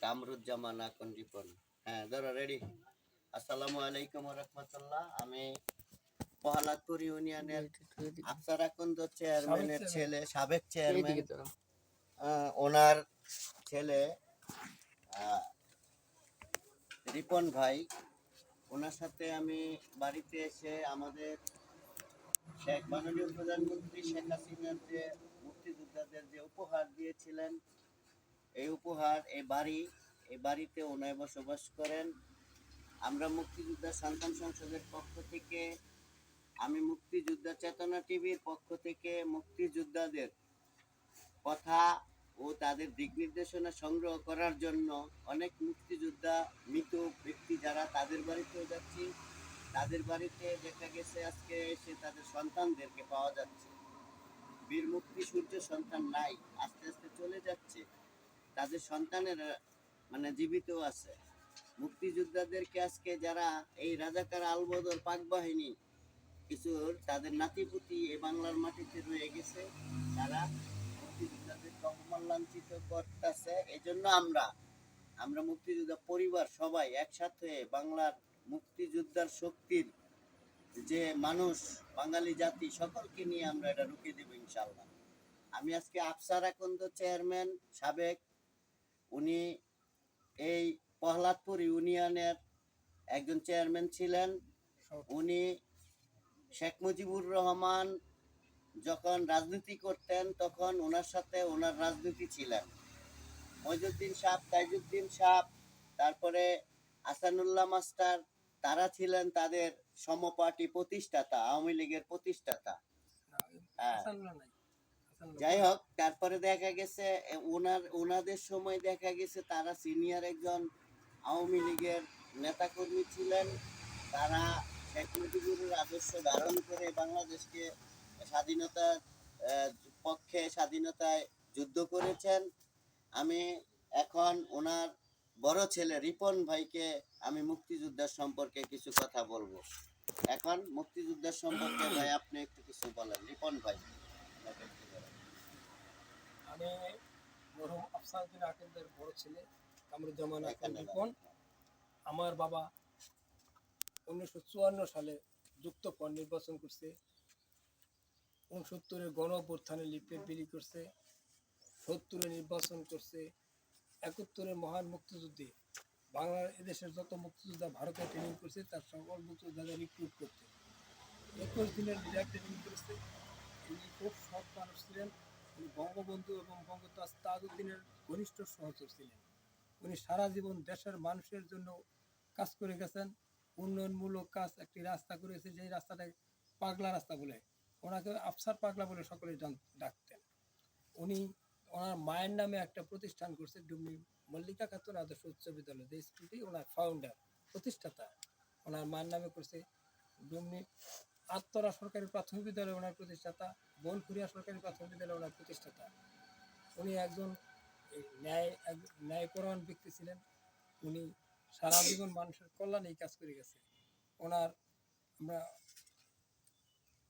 কামরুজ্জামান আকন রিপন। হ্যাঁ ধরো রেডি। আসসালামু আলাইকুম রহমতুল্লাহ। আমি প্রহ্লাদপুর ইউনিয়নের আফসার আকন্দ চেয়ারম্যানের ছেলে, সাবেক চেয়ারম্যান, ওনার ছেলে রিপন ভাই। ওনার সাথে আমি বাড়িতে এসে আমাদের মাননীয় প্রধানমন্ত্রী শেখ হাসিনার যে মুক্তিযোদ্ধাদের যে উপহার দিয়েছিলেন, এই উপহার এই বাড়িতে ওনায় বসবাস করেন। আমরা মুক্তিযোদ্ধা সন্তান সংসদের পক্ষ থেকে, আমি মুক্তিযোদ্ধা চেতনা টিভির পক্ষ থেকে মুক্তিযোদ্ধাদের কথা ও তাদের দিক নির্দেশনা সংগ্রহ করার জন্য অনেক মুক্তিযোদ্ধা মৃত ব্যক্তি যারা, তাদের বাড়িতেও যাচ্ছি। তাদের বাড়িতে দেখা গেছে আজকে এসে তাদের সন্তানদেরকে পাওয়া যাচ্ছে। বীর মুক্তি সূর্য সন্তান নাই, আস্তে আস্তে চলে যাচ্ছে। তাদের সন্তানেরা মানে জীবিত আছে। মুক্তিযোদ্ধাদেরকে আজকে যারা এই রাজাকার আলবদর পাক বাহিনী কিছুর তাদের নাতিপুতি এই বাংলার মাটিতে রয়ে গেছে, তারা মুক্তিযোদ্ধাদেরকে অপমান লাঞ্ছিত করতেছে। এই জন্য আমরা মুক্তিযোদ্ধা পরিবার সবাই একসাথে বাংলার মুক্তিযোদ্ধার শক্তির যে মানুষ, বাঙালি জাতি সকলকে নিয়ে আমরা এটা রুখে দেব ইনশাল্লাহ। আমি আজকে আফসার আকন্দ চেয়ারম্যান সাবেক, উনি এই প্রহ্লাদপুর ইউনিয়নের একজন চেয়ারম্যান ছিলেন। উনি শেখ মুজিবুর রহমান যখন রাজনীতি করতেন তখন ওনার সাথে ওনার রাজনীতি ছিলেন। মইজুদ্দিন সাহেব, তাইজুদ্দিন সাহেব, তারপরে আসানুল্লাহ মাস্টার, তারা ছিলেন তাদের সমপার্টি প্রতিষ্ঠাতা, আওয়ামী লীগের প্রতিষ্ঠাতা। যাই হোক, তারপরে দেখা গেছে ওনাদের সময় দেখা গেছে তারা সিনিয়র একজন আওয়ামী লীগের নেতাকর্মী ছিলেন। তারা শেখ মুজিবুরের আদর্শ ধারণ করে বাংলাদেশকে স্বাধীনতার পক্ষে, স্বাধীনতায় যুদ্ধ করেছেন। আমি এখন ওনার বড় ছেলে রিপন ভাইকে আমি মুক্তিযোদ্ধার সম্পর্কে কিছু কথা বলবো। এখন মুক্তিযোদ্ধার সম্পর্কে ভাই আপনি একটু কিছু বলেন, রিপন ভাই। আমি মরহুম আফসার উদ্দিন আকেন্দের বড় ছেলে কামরুজ্জামান আকন রিপন। আমার বাবা 1954 সালে যুক্তফ্রন্ট নির্বাচন করছে, 69-এর গণ অভ্যুত্থানে লিফলেট বিলি করছে, 70-এ নির্বাচন করছে, 71-এর মহান মুক্তিযুদ্ধে বাংলার এদেশের যত মুক্তিযোদ্ধা ভারতে ট্রেনিং করছে তার সকল মুক্তিযোদ্ধাদের রিক্রুট করতে 21 দিনের বিরাট ট্রেনিং করেছে। তিনি খুব সৎ মানুষ ছিলেন। তিনি বঙ্গবন্ধু এবং বঙ্গতাজ তাজউদ্দিনের ঘনিষ্ঠ সহচর ছিলেন। উনি সারা জীবন দেশের মানুষের জন্য কাজ করে গেছেন। উন্নয়নমূলক কাজ, একটি রাস্তা করেছে, যে রাস্তাটাকে পাগলা রাস্তা বলে, ওনাকে আফসার পাগলা বলে সকলেই ডাকতেন। উনি ওনার মায়ের নামে একটা প্রতিষ্ঠান করছে, ডুমনি মল্লিকা খাতুন আদর্শ উচ্চ বিদ্যালয়, যে স্কুলটি ওনার ফাউন্ডার, প্রতিষ্ঠাতা ওনার মায়ের নামে করছে। ডুমনি আত্মরা সরকারি প্রাথমিক বিদ্যালয় ওনার প্রতিষ্ঠাতা, বনখুরিয়া সরকারি প্রাথমিক বিদ্যালয় ওনার প্রতিষ্ঠাতা। উনি একজন ন্যায়পরায়ণ ব্যক্তি ছিলেন। উনি সারা জীবন মানুষের কল্যাণে কাজ করে গেছে। ওনার আমরা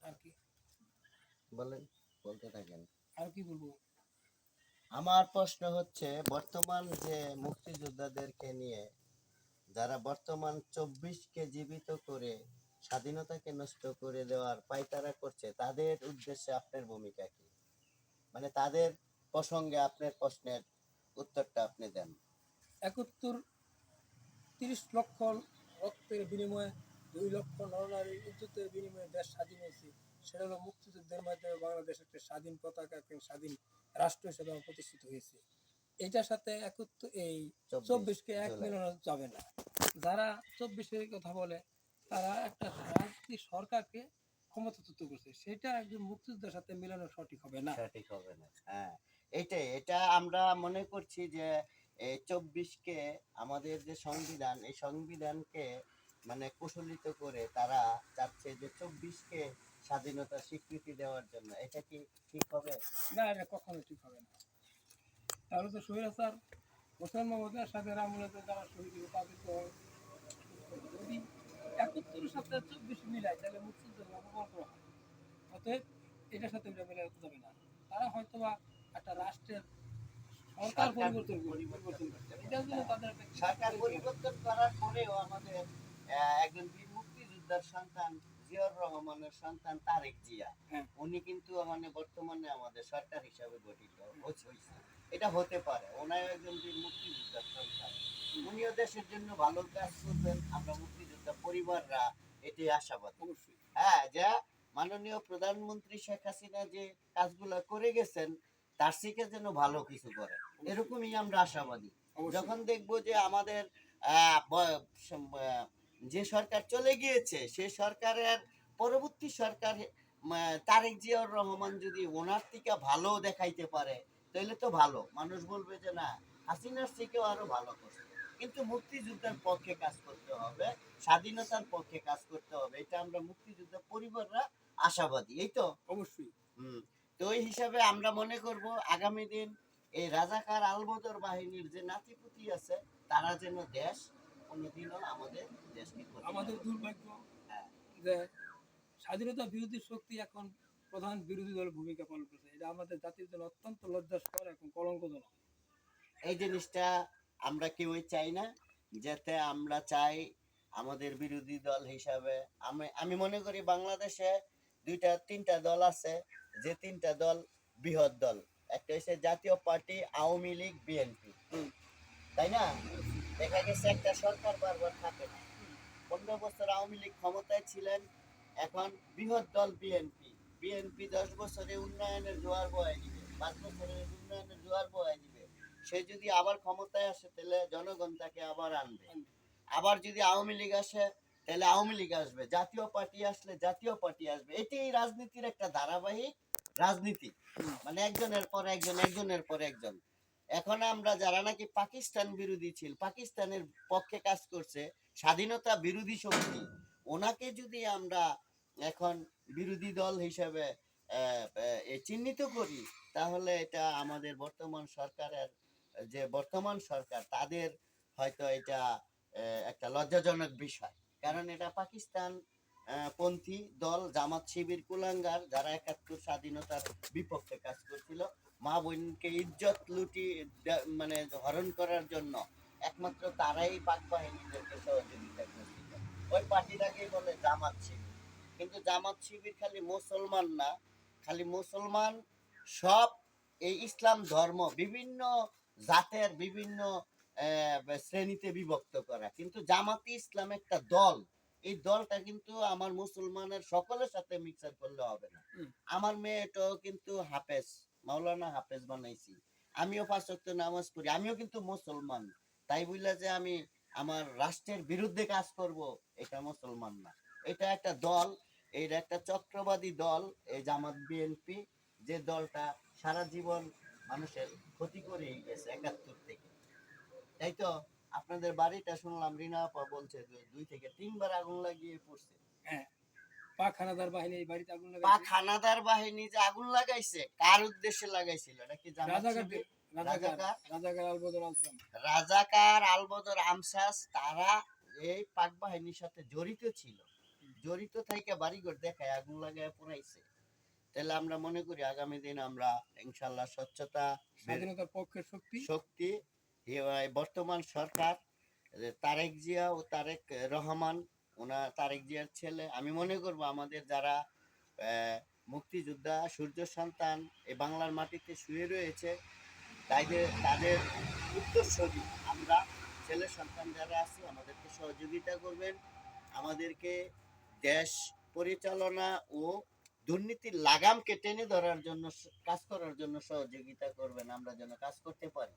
আর কি বলেন, বলতে থাকেন। আর কি বলবো, আমার প্রশ্ন হচ্ছে, বর্তমান যে মুক্তিযোদ্ধাদেরকে নিয়ে যারা বর্তমান 24কে জীবিত করে স্বাধীনতাকে নষ্ট করে দেওয়ার পায়তারা করছে, তাদের উদ্দেশ্যে আপনার ভূমিকা কি? মানে তাদের প্রসঙ্গে আপনার প্রশ্নের উত্তরটা আপনি দেন। 30 লক্ষ রক্তের বিনিময়ে, 2 লক্ষ নরনারীর ইজ্জতের বিনিময়ে দেশ স্বাধীন হয়েছে। সেটা হলো মুক্তিযুদ্ধের মাধ্যমে বাংলাদেশ একটা স্বাধীন পতাকা, একটা স্বাধীন রাষ্ট্র হিসেবে প্রতিষ্ঠিত হয়েছে। এটার সাথে এই 24কে এক মিলানো যাবে না। যারা 24-এর কথা বলে তারা একটা রাজনীতি সরকারকে ক্ষমতাচ্যুত করছে, সেটা একজন মুক্তিযোদ্ধার সাথে মিলানো সঠিক হবে না। হ্যাঁ, এটা আমরা মনে করছি যে এই 24কে আমাদের যে সংবিধান, এই সংবিধানকে মানে কুশলিত করে তারা চাচ্ছে যে 24কে স্বাধীনতা স্বীকৃতি দেওয়ার জন্য। এটা কি ঠিক হবে? না, এটা কখনো ঠিক হবে না। তাহলে তো স্বৈরাচার হোসেন মোহাম্মদ এরশাদের আমলে যারা শহীদ হলো তাদের তো যদি 71-এর সাথে 24 মিলায় তাহলে মুক্তিযুদ্ধের অপমান করা হয়। অতএব এটার সাথে এটা মিলে যাবে না। তারা হয়তো বা একটা রাষ্ট্রের সরকার সরকার পরিবর্তন করতে হবে। এটার জন্য তাদের একটা সরকার পরিবর্তন করার পরেও আমাদের একজন বীর মুক্তিযোদ্ধার সন্তান জিয়াউর রহমানের সন্তান তারেক জিয়া, হ্যাঁ। উনি কিন্তু মানে বর্তমানে আমাদের সরকার হিসাবে গঠিত হয়েছে। এটা হতে পারে ওনার একজন বীর মুক্তিযোদ্ধার সন্তান, উনিও দেশের জন্য ভালো কাজ করবেন, আমরা মুক্তিযোদ্ধা পরিবাররা এটি আশাবাদী। অবশ্যই হ্যাঁ, যা মাননীয় প্রধানমন্ত্রী শেখ হাসিনা যে কাজগুলো করে গেছেন তার থেকে যেন ভালো কিছু করে, এরকমই আমরা আশাবাদী। অবশ্যই যখন দেখবো যে আমাদের যে সরকার চলে গিয়েছে সে সরকারের পরবর্তী সরকার তারেক জিয়াউর রহমান যদি ওনার থেকে ভালো দেখাইতে পারে তাহলে তো ভালো, মানুষ বলবে যে না হাসিনার থেকেও আরো ভালো করছে। কিন্তু মুক্তিযুদ্ধের পক্ষে কাজ করতে হবে, স্বাধীনতার পক্ষে কাজ করতে হবে, এটা আমরা মুক্তিযুদ্ধ পরিবাররা আশাবাদী, এই তো। অবশ্যই হুম। তো ওই হিসাবে আমরা মনে করব আগামী দিন এই রাজাকার আলবদর বাহিনীর যে নাতিপুতি আছে তারা যেন দেশ কোনোদিনও আমাদের দেশকে ক্ষতি না আমাদের করে। দুর্ভাগ্য হ্যাঁ, যে স্বাধীনতা বিরোধী শক্তি এখন প্রধান বিরোধী দলের ভূমিকা পালন করছে। এটা আমাদের জাতির জন্য অত্যন্ত লজ্জাস্কর এবং কলঙ্কজনক। এই জিনিসটা আমরা কেউই চাই না, যাতে আমরা চাই আমাদের বিরোধী দল হিসাবে আমি আমি মনে করি বাংলাদেশে দুইটা তিনটা দল আছে, যে তিনটা দল বৃহৎ দল, একটা হচ্ছে জাতীয় পার্টি, আওয়ামী লীগ, বিএনপি, তাই না? দেখা গেছে একটা সরকার বারবার থাকে না, 15 বছর আওয়ামী লীগ ক্ষমতায় ছিলেন, এখন বৃহৎ দল বিএনপি, বিএনপি 10 বছরে উন্নয়নের জোয়ার বয়ে দিবে, 5 বছরে উন্নয়নের জোয়ার বয়ে দিবে, সে যদি আবার ক্ষমতায় আসে তাহলে জনগণ তাকে আবার আনবে, আবার যদি আওয়ামী লীগ আসে তাহলে আওয়ামী লীগ আসবে, জাতীয় পার্টি আসলে জাতীয় পার্টি আসবে, এটি এই রাজনীতির একটা ধারাবাহিক রাজনীতি, মানে একজনের পর একজন একজনের পর একজন। এখন আমরা যারা নাকি পাকিস্তান বিরোধী ছিল, পাকিস্তানের পক্ষে কাজ করছে, স্বাধীনতা বিরোধী শক্তি, ওনাকে যদি আমরা এখন বিরোধী দল হিসেবে চিহ্নিত করি তাহলে এটা আমাদের বর্তমান সরকারের যে বর্তমান সরকার তাদের হয়তো এটা একটা লজ্জাজনক বিষয়, কারণ এটা পাকিস্তান পন্থী দল জামাত শিবির কুলাঙ্গার, যারা 71 স্বাধীনতার বিপক্ষে কাজ করছিল, মা বোনকে ইজ্জত লুটি মানে হরণ করার জন্য একমাত্র তারাই পাক বাহিনীদেরকে সহযোগিতা করছিল, ওই পার্টিটাকেই বলে জামাত শিবির। কিন্তু জামাত শিবির খালি মুসলমান না, খালি মুসলমান সব এই ইসলাম ধর্ম বিভিন্ন জাতের বিভিন্ন শ্রেণীতে বিভক্ত করা, কিন্তু জামাতি ইসলাম একটা দল, এই দলটা কিন্তু আমার মুসলমানের সকলের সাথে মিক্সার করলে হবে না। আমার মেয়েটাও কিন্তু হাফেজ, মাওলানা হাফেজ বানাইছি, আমিও 5 ওয়াক্ত নামাজ পড়ি, আমিও কিন্তু মুসলমান, তাই বুঝলা যে আমি আমার রাষ্ট্রের বিরুদ্ধে কাজ করব, এটা মুসলমান না, এটা একটা দল, এটা একটা চক্রবাদী দল এই জামাত বিএনপি, যে দলটা সারা জীবন মানুষের ক্ষতি করেই গেছে 71 থেকে, তাই তো। আপনাদের বাড়িটা শুনলাম রিনা আপা বলছে যে 2 থেকে 3 বার আগুন লাগিয়ে পড়ছে। হ্যাঁ, পাক হানাদার বাহিনী এই বাড়িতে আগুন পাক লাগাইছে। হানাদার বাহিনী যে আগুন লাগাইছে কার উদ্দেশ্যে লাগাইছিল, এটা কি জামাত রাজাকারদের শিবির? রাজাকার রাজাকার আলবদর আলসাম। রাজাকার আলবদর আমসাস তারা এই পাক বাহিনীর সাথে জড়িত ছিল, জড়িত থেকে বাড়িঘর দেখায় আগুন লাগায় পুরাইছে। তাহলে আমরা মনে করি আগামী দিন আমরা ইনশাল্লাহ স্বচ্ছতা স্বাধীনতার পক্ষের শক্তি শক্তি বর্তমান সরকার তারেক জিয়া ও তারেক রহমান, তারেক জিয়ার ছেলে, আমি মনে করব আমাদের যারা মুক্তিযোদ্ধা সূর্য সন্তান এই বাংলার মাটিতে শুয়ে রয়েছে তাদের উত্তরসূরি আমরা, ছেলে সন্তান যারা আছি আমাদেরকে সহযোগিতা করবেন, আমাদেরকে দেশ পরিচালনা ও দুর্নীতির লাগামকে টেনে ধরার জন্য কাজ করার জন্য সহযোগিতা করবেন, আমরা যেন কাজ করতে পারি,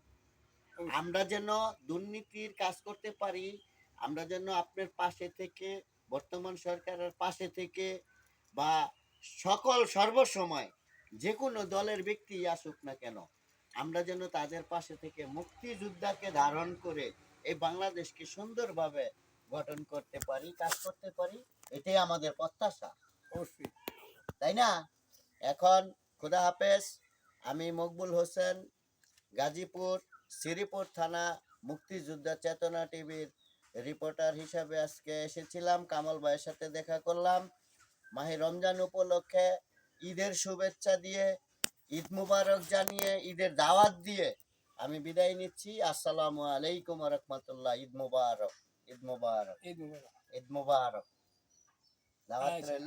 আমরা যেন দুর্নীতির কাজ করতে পারি, আমরা যেন আপনার পাশে থেকে বর্তমান সরকারের পাশে থেকে বা সকল সর্বসময় যে কোনো দলের ব্যক্তি আসুক না কেন আমরা যেন তাদের পাশে থেকে মুক্তিযোদ্ধাকে ধারণ করে এই বাংলাদেশকে সুন্দরভাবে গঠন করতে পারি, কাজ করতে পারি, এটাই আমাদের প্রত্যাশা, অবশ্যই। তাই না? এখন খোদা হাফেজ, আমি মকবুল হোসেন, গাজীপুর শ্রীপুর থানা মুক্তিযোদ্ধা চেতনা টিভির রিপোর্টার হিসাবে আজকে এসেছিলাম, কামাল ভাইয়ের সাথে দেখা করলাম, মাহে রমজান উপলক্ষে ঈদের শুভেচ্ছা দিয়ে, ঈদ মুবারক জানিয়ে, ঈদের দাওয়াত দিয়ে আমি বিদায় নিচ্ছি। আসসালামু আলাইকুম ওয়া রাহমাতুল্লাহ। ঈদ মোবারক, ঈদ মোবারক, ঈদ মুবারক। ঈদ মোবারক। দাওয়াত আচ্ছা। রইল।